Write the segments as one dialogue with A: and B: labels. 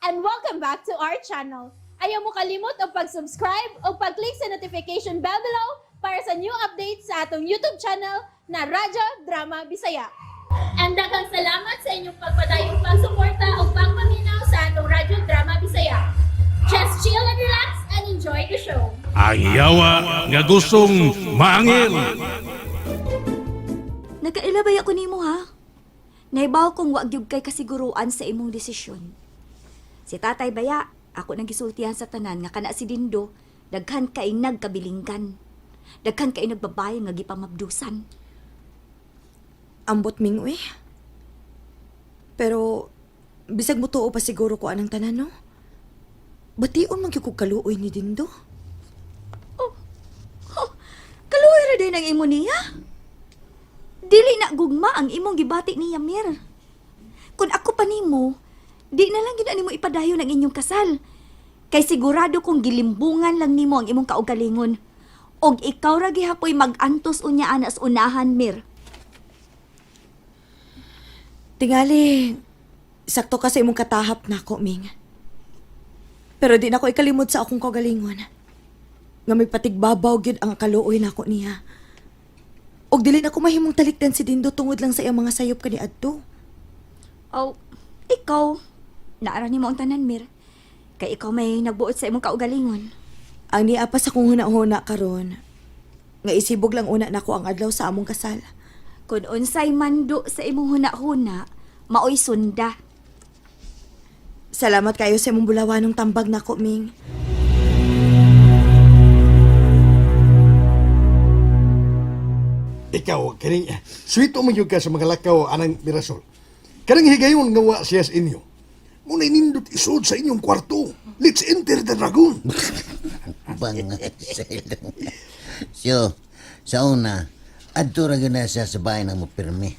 A: and welcome back to our channel. Ayaw mo kalimot o pag-subscribe o pag-click sa notification bell below para sa new updates sa atong YouTube channel na Radyo Drama Bisaya. And daghang salamat sa inyong pagpadayong pagsuporta o pagpaminaw sa atong Radyo Drama Bisaya. Just chill and relax and enjoy the show.
B: Ang yawa nga gustong maangil.
C: Nagkailabay ako nimo ha. Naibaw kong wag gyud kay kasiguruan sa imong desisyon. Si Tatay Baya, ako nang gisultihan sa tanan nga kana si Dindo, daghan kay nagkabilinggan. Daghan kay nagbabaye nga gipamabdusan.
D: Ambot mingoy. Pero bisag mo tuo pa siguro ko anang tanan no. Bation man gyud ko kaluoy ni Dindo.
C: Kaluoy ra day nang imo niya. Dili na gugma ang imong gibati ni Yamir. Kung ako pa nimo, di na lang gid nimo ipadayon ang inyong kasal. Kay sigurado kong gilimbungan lang nimo ang imong kaugalingon. Og ikaw ra gihapoy mag-antos unya anas unahan, Mir.
D: Tingali, sakto ka sa imong katahap nako, Ming. Pero di na ko ikalimod sa akong kaugalingon. Nga may patigbabaw gyud ang kaluoy nako niya. Og dili na ko mahimong talikdan si Dindo tungod lang sa iyang mga sayop kani adto.
C: Oh, ikaw, naara nimo ang tanan, Mir. Kay ikaw may nagbuot sa imong kaugalingon.
D: Ang niapa sa kong huna-huna karon, nga isibog lang una nako ang adlaw sa among kasal.
C: Kung unsay mando sa imong huna-huna, maoy sunda.
D: Salamat kayo sa imong bulawanong tambag nako, Ming.
E: Ikaw, kaning sweet o magyug ka sa mga lakaw anang Mirasol. Kanang higayon nga wa siya sa inyo. Muna inindot isod sa inyong kwarto. Let's enter the dragon.
F: Bangag sa ilong. So, sa una, adto ra gyud na siya sa bahay na mo pirmi.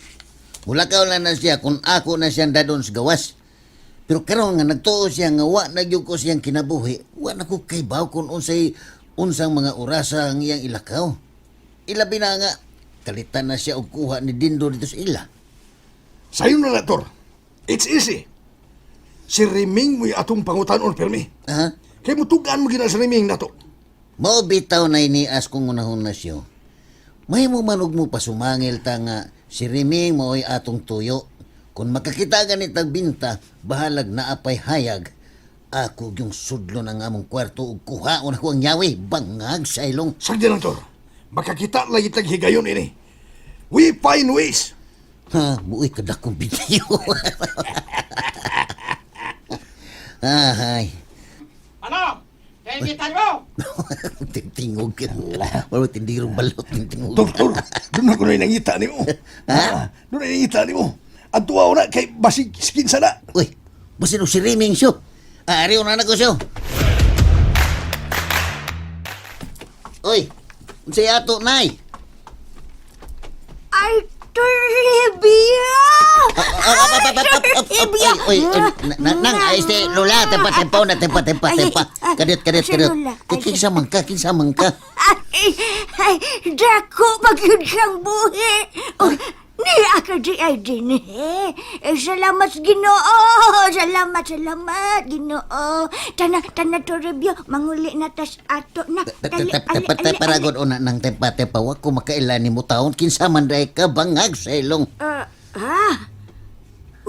F: Mulakaw lang na siya kung ako na siyang dadon sa gawas. Pero karon nga nagtuo siya nga wa na gyud ko siyang kinabuhi, wa na ko kay baw kung unsang mga orasa ang iyang ilakaw. Ilabi na nga kalitan na siya og kuha ni Dindo dito sa ila.
E: Sayo na Tor. It's easy. Si Riming mo'y atong pangutanon, permi.
F: Ha?
E: Kaya mutugaan mo gina sa Riming na to.
F: Mao bitaw na inias kong unahon na siya. May mo manog mo pasumangil ta nga si Riming mo'y atong tuyo. Kung makakita ganit ang binta, bahalag na apay hayag. Ako yung sudlo ng among kwarto ug kuhaon ako ang yawi, bangag sa ilong.
E: Sagdi lang, Tor. Makakita lagi tag higayon ini. We find ways.
F: Ha, buoy kadakong video. Ay.
G: Ano? Kaibitan mo?
F: Tingtingog ka. Wala tindirong balot, tingtingog.
E: Tor, doon ako na nangita ni mo.
F: Ha?
E: Doon na nangita ni mo. Ang tuwa na kay basig skin sana.
F: Uy, basin si Riming siyo. Ariw na ko siyo. Uy, unsay ato, nay?
C: Ay, Toribia!
F: Uy, nang este lola, tempa na tempa. Kadit. Kinsa man ka.
C: Ay, dako magyud kang buhi. Oh, ni ako di ay din eh. Salamat Ginoo. Salamat Ginoo. Tana Toribio, manguli na tas ato na.
F: Paragod una ng tempa. Wag ko makailan ni mo taon. Kinsa man day ka bangag sa ilong.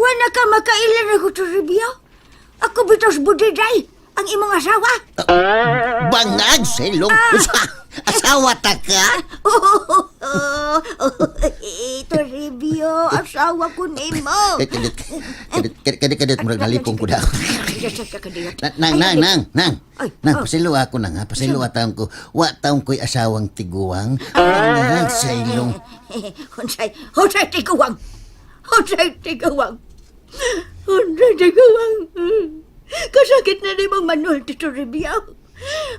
C: Wala ka makailan ako Toribio. Ako bitos budiday. Ang imong asawa.
F: Bangag sa ilong. Asawa ta ka?
C: Toribio, asawa ko nimo.
F: Kadit murag nalipong ko daw. Nang, pasilo ako na nga, pasilo taon ko. Wa taon ko'y asawang tiguang. Bangag sa ilong.
C: Hunsay tiguang. Kasakit na ni mong Manuel Tito Ribia.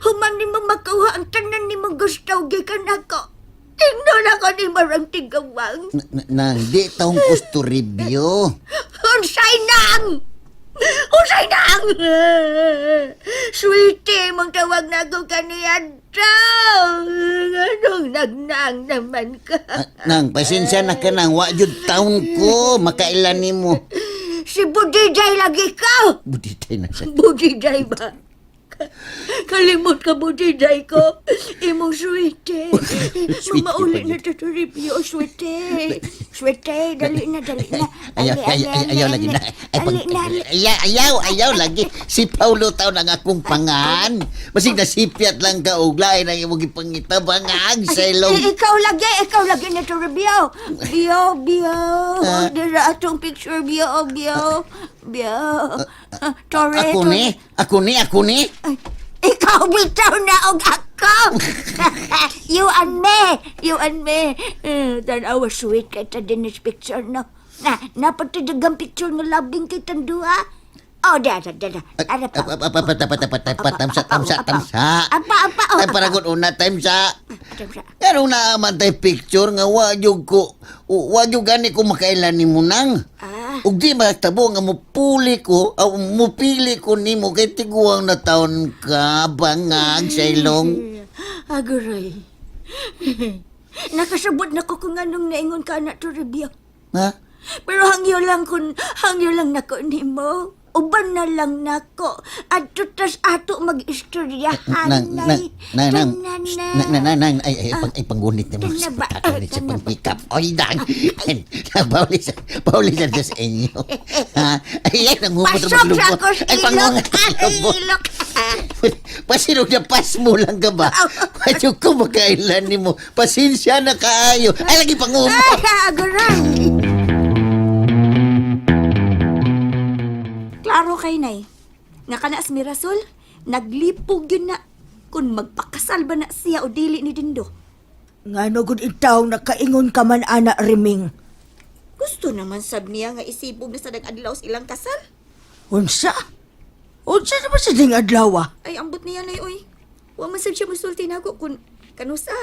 C: Human ni mong makuha ang tanan ni mong gusto gikan ako. Tingnan ako ni marang tigawang.
F: Nang, di taong gusto review.
C: Unsay nang! Sweetie, mong tawag na ako kaniyan daw. Anong nagnang naman ka?
F: Nang, pasensya na ka nang, wa yun taon ko, makailan ni mo.
C: Si Budiday lagi ka!
F: Budiday na siya.
C: Budiday ba? Kalimot ka, Budiday ko. Imong swerte.
F: Sweetie
C: Maulit
F: pa
C: na ito review, swerte. Swerte, dali na.
F: Ayaw lagi na. Ayaw lagi. Si Paulo taon ang akong pangan. Basig na sipiat lang ka og lain ang imong ipangita bangag sa ilong.
C: Ikaw lagi na ito review. Bio. Dira atong picture, bio. Torre.
F: Ako ni.
C: Ay, ikaw bitaw na og ako. You and me. Tanawa sweet kay ta din is picture no. Napatidagang picture nga labing kay tandua. Oh, dada. Ada pa.
F: Tamsa.
C: Apa.
F: Ay paragon una timsa. Pero na man tay picture nga wa jud gani ko makailan nimo nang. Ug di matabo nga mupili ko nimo kay tiguang na taon ka bangag sa ilong.
C: Aguray. Nakasabot na ko kung anong naingon ka na to review.
F: Ha?
C: Pero hangyo lang nako nimo. Uban na lang nako. At tutas ato mag-istoryahan nay.
F: Nang ay panggunit naman sa pagkakalit sa pang-pick up. Oy, dang. Pauli sa inyo. Ha? Ay, nangungod
C: Pasok sa ako
F: Ay, pangungat.
C: ilok.
F: Pasino na pas mo lang ka ba? Wadyo ko makailan ni mo. Pasensya na kaayo. Ay, lagi pangungat.
C: Ay, aguray. Klaro kay nay. Nga kana si Mirasol, naglipog yun na kung magpakasal ba na siya o dili ni Dindo.
D: Nga no gud itaw nakaingon ka man ana Riming.
C: Gusto naman sab niya nga isibog na sa nag-adlaw sa ilang kasal.
D: Unsa? Unsa naman sa ding adlaw?
C: Ay, ambot niya na oy. Wa man sab siya musulti nako kung kanusa.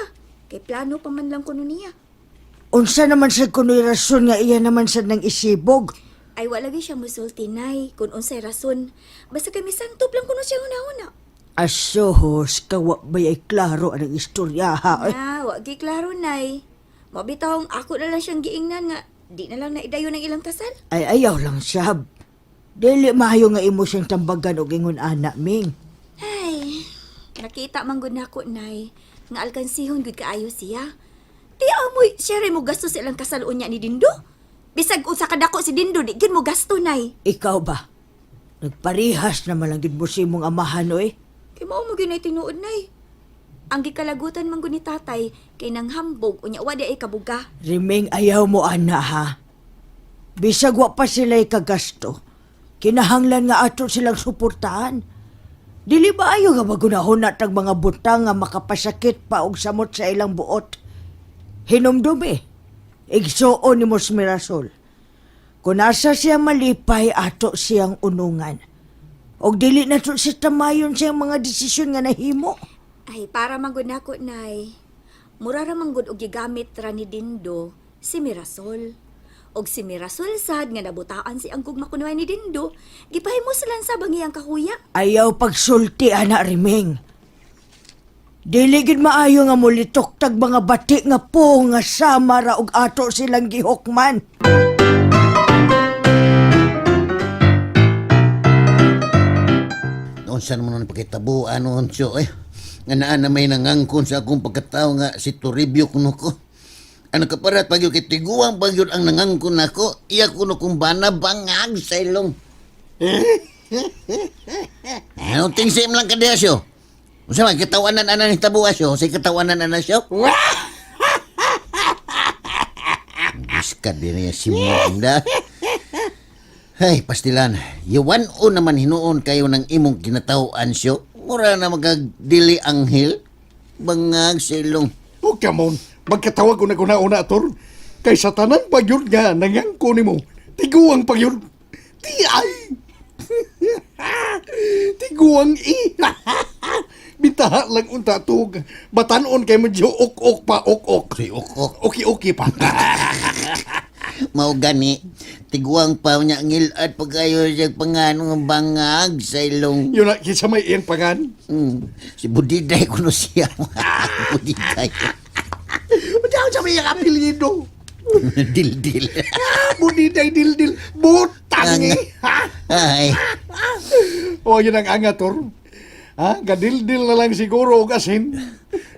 C: Kay plano pa man lang kuno niya.
D: Unsa naman sa kuno'y rason nga iya naman sa nang isibog?
C: Ay, wala gyud siya musulti nay kung unsay rason. Basta kami santop lang kuno siya una-una.
D: Asohos, kawa ba'y klaro ang istorya ha?
C: Wa gi klaro nay. Mabitawng ako na lang siyang giingnan nga di na lang naidayon ng ilang kasal.
D: Ay ayaw lang sab. Dili maayo nga imo siyang tambagan og ingon ana Ming.
C: Ay, nakita man gud nako nay nga alkansihon gud kaayo siya. Di amoy siya rin mo gasto sa ilang kasal unya ni Dindo. Bisag usa ka dako si Dindo di gid mo gasto nay.
D: Ikaw ba? Nagparihas naman lang gid mo si imong amahan oy.
C: Kay mao mo gyud nay tinuod nay. Ang gikalagutan man gud ni tatay kay nang hambog unya wa di ay kabuga.
D: Riming ayaw mo ana ha. Bisag wa pa sila'y kagasto. Kinahanglan nga ato silang suportahan. Dili ba ayo nga magunahon na tag mga butang nga makapasakit pa og samot sa ilang buot. Hinumdumi. Igsuon ni Mos Mirasol. Kung asa siya malipay ato siyang unungan. Og dili na to siya tamayon siyang mga desisyon nga nahimo.
C: Ay para man gud nako nay. Mura ra man gud og gigamit ra ni Dindo si Mirasol. Og si Mirasol sad nga nabutaan si ang gugma kuno ni Dindo, gipahimo silang sa bangiyang kahuya.
D: Ayaw pagsulti, ana Riming. Dili gid maayo nga mulitok tag mga bati nga po nga sama ra og ato silang gihukman.
F: Noon saan mo nang pagkitabuan noon siyo Nga naan na may nangangkon sa akong pagkatao nga si Toribio kuno ko. Ano kaparat pagyo kitiguang pagyo ang nangangkon ako, iya kuno kong bana bangag sa ilong. Anong tingsim lang ka diya siyo? Usa man katawanan ana ni tabuas siyo, say katawanan ana siyo. Biskad din niya si Munda. Hey, pastilan, yawan o naman hinuon kayo ng imong kinatawaan siyo. Mura na magagdili anghel. Bangag sa ilong.
E: O kamon, magkatawag ko na kuna-una, Tor. Kay sa tanan pa yun nga, nangangko ni mo. Tiguang pa yun. Di ay. Tiguang i. Bitaha lang unta tug. Batanon kay medyo ok-ok pa, ok-ok.
F: Si ok-ok.
E: Okay pa.
F: Mao gani, tiguang pa niya ngilad pagayo siya panganong bangag sa ilong.
E: Yun na, kisa may iyang pangan.
F: Si Budiday kuno siya. Budiday.
E: Diyan sa may iyang apelido.
F: Dil-dil.
E: Budiday dil-dil. Butang Tangi.
F: Ay,
E: O yun ang angator. Ha? Gadildil na lang siguro og asin.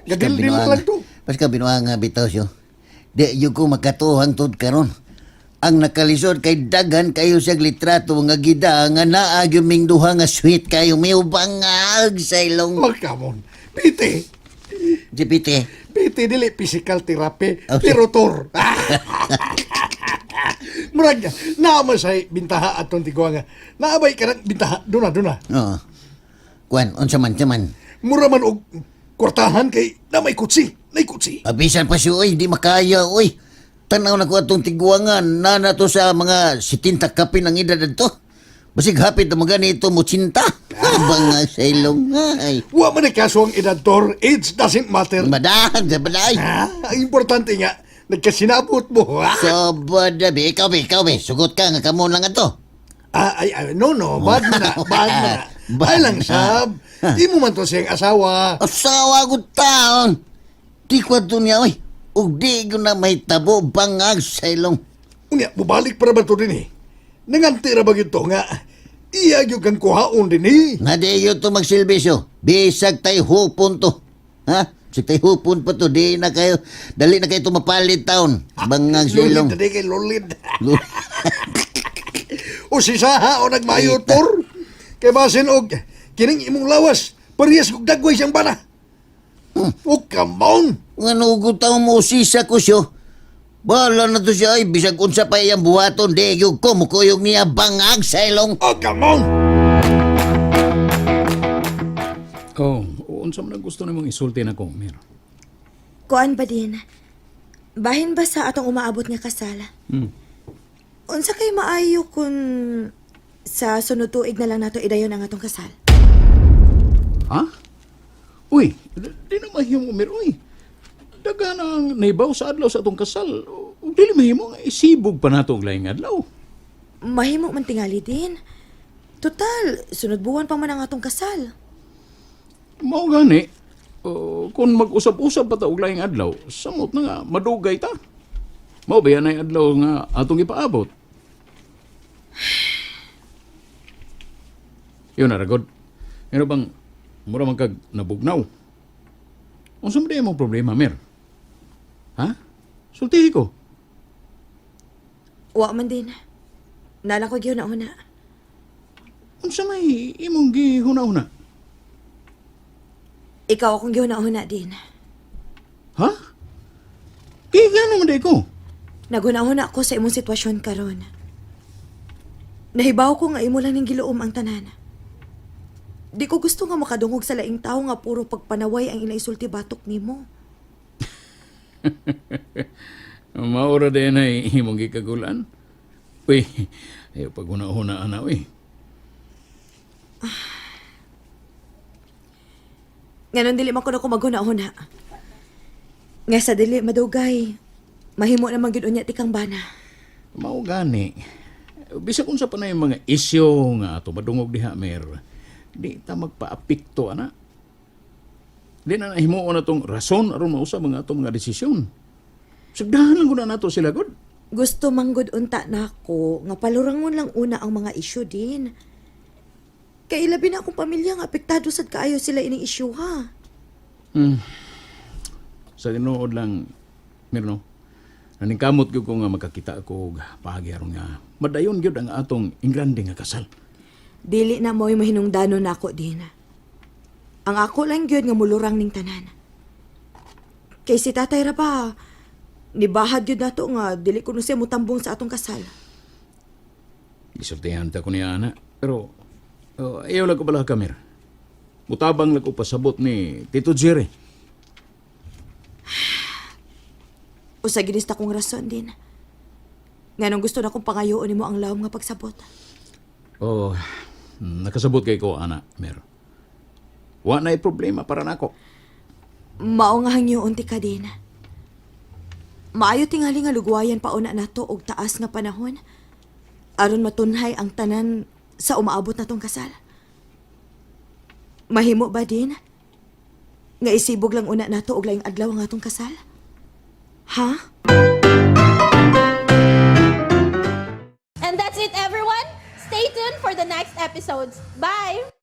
E: Gadildil na lang to.
F: Pas ka binuang nga bitaw siyo. Di yung ko makatuhang tod karon. Ang nakalisod kay daghan kayo sa litrato nga gida nga naag yung ming duha nga sweet kayo may ubangag sa ilong.
E: Magkamon. Piti.
F: Jipite.
E: Piti dili physical therapy.
F: Okay.
E: Pero tor. Murag naama sa bintaha atong tigwa nga. Naabay ka ng bintaha. Duna.
F: Oo. Kwan, unsa man.
E: Mura man og kwartahan kay na may kutsi. May kutsi.
F: Abisan pa siya, oy, di makaya, oy. Tanaw na ko atong tigwangan, na to sa mga 70 kapin ang edad to. Basig hapit na mga ganito mo cinta. Bangag sa ilong, ay.
E: Wa man ay kaso ang edad tor. Age doesn't matter.
F: Madahag sa baday.
E: Ha? Ang importante nga, nagkasinabot mo. Ha?
F: So, badabi, ikaw, sugot ka nga kamo lang ato.
E: No, bad mo na. Ay lang, sab. Di mo man to siyang asawa.
F: Asawa ko taon. Di ko ato niya, oy. Ug di ko na may tabo bangag sa ilong.
E: Unya, bubalik para ba to din eh? Nanganti ra ba ito nga, iya yung kang kuhaon din eh.
F: Nga di yun to magsilbisyo. Bisag tayo hupon to. Ha? Bisag tayo hupon pa to. Di na kayo, dali na kayo tumapalit taon. Bangag sa ilong.
E: Lulid, kay lulid. O si Saha o nagmayo tor. Kay basin og, kining imong lawas, parehas kong dagway siyang bana. O come on.
F: Nga nugutaw mo sisa ko siyo. Bala na to siya ay bisag unsa pa iyang buhaton. Di yung kumukuyog niya bangag sa ilong.
E: O come on.
B: Oh, unsa man ang gusto nimong isulti na ko, Mir?
D: Kuan ba din? Bahin ba sa atong umaabot nga kasal? Unsa kay maayo kung sa sunod tuig na lang nato idayon ang atong kasal?
B: Ha? Uy, di na mahimo, Mir, uy. Daga ang naibaw sa adlaw sa atong kasal. Ug dili mahimo nga isibog pa nato og laing adlaw.
D: Mahimo man tingali din. Total, sunod buwan pa man ang atong kasal.
B: Mao gani, kung mag-usap-usap pa ta og laing adlaw, samot na nga madugay ta. Mao ba yan ay adlaw nga atong ipaabot? Yun na, Ragod. Ano bang mura man kag nabugnaw? Unsa man di mo problema, Mer? Ha? Sultihi ko.
D: Wa man din. Nala ko gyud na una.
B: Unsa may imong gihuna-una?
D: Ikaw akong gyud na una din.
B: Ha? Kaya gano'n man di ko.
D: Naguna-una ko sa imong sitwasyon karon. Nahibaw ko nga imo lang ning giluom ang tanan. Di ko gusto nga makadungog sa laing tao nga puro pagpanaway ang inaisulti batok nimo.
B: Maura din ay imong gikagulan. Uy, ayaw pag una-una ana, uy.
D: Ngayon dili man ko na maguna-una. Nga sa dili madugay, mahimo naman gyud unya tikang bana.
B: Mao gani. Bisag unsa pa na yung mga isyu nga ato madungog diha, Mer. Di ta magpaapikto, ana. Di na nahimuon na tong rason aron mausab mga ato mga desisyon. Sagdahan lang guna nato sila, God.
D: Gusto manggod unta nako nga palurangon lang una ang mga isyu din. Kay labi na akong pamilya nga apektado sad kaayo sila ining isyu ha.
B: Sa tinuod lang, Mer, no? Naningkamot gyud ko nga makakita ako og paagi aron nga madayon gyud ang atong ingrande nga kasal.
D: Dili na mo'y mahinungdanon nako din. Ang ako lang gyud nga mulurang ning tanan. Kay si tatay ra pa, nibahad gyud nato nga dili ko siya mutambong sa atong kasal.
B: Gisultihan ta ko niya, ana. Pero, ayaw lang ko pala kamer. Mutabang lang ko pasabot ni Tito Jerry.
D: Usa ginista kong rason din. Nganong gusto na kong pangayoon nimo ang lawom nga pagsabot.
B: Oh, nakasabot kay ko, ana, Mer. Wa na'y problema para nako.
D: Mao nga hangyoon ti ka din. Maayo tingali nga lugwayan pauna nato og taas nga panahon aron matunhay ang tanan sa umaabot natong kasal. Mahimo ba din nga isibog lang una nato og laing adlaw ang atong kasal? Ha?
A: And that's it, everyone. for the next episodes. Bye!